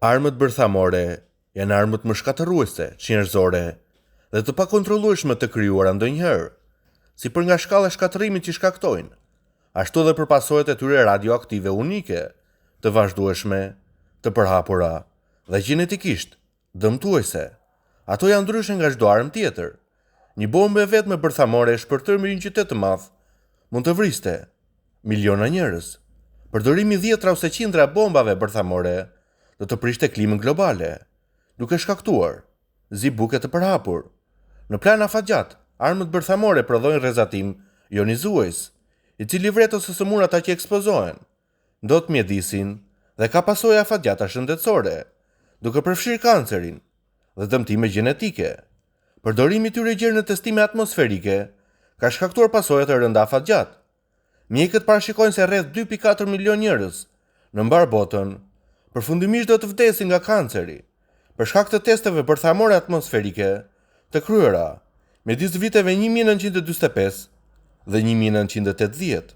Armët bërthamore janë armët më shkatërruese, njerëzore dhe të pakontrollueshme të krijuara ndonjëherë, si për nga shkalla e shkatërimit që shkaktojnë, ashtu edhe për pasojat e tyre radioaktive unike, të vazhdueshme, të përhapura dhe gjenetikisht dëmtuese. Ato janë ndryshe nga çdo armë tjetër. Një bombë e vetme bërthamore e shpërthyer mbi një qytet të madh mund të vriste miliona njerëz. Përdorimi 10 ose qindra bombave bërthamore do të prishte klimën globale, duke shkaktuar zibuke të përhapur. Në plan afatgjat, armët bërthamore prodhojnë rrezatim ionizues, i cili vret ose sëmur ata që eksplozohen, ndot mjedisin dhe ka pasoja afatgjata shëndetësore, duke përfshirë kancerin dhe dëmtime gjenetike. Përdorimi i tyre gjerë në testime atmosferike ka shkaktuar pasoja të rënda afatgjat. Mjekët parashikojnë se rreth 2.4 milion njerëz në mbar botën përfundimisht do të vdesin nga kanceri për shkak të testeve bërthamore atmosferike të kryera midis viteve 1945 dhe 1980.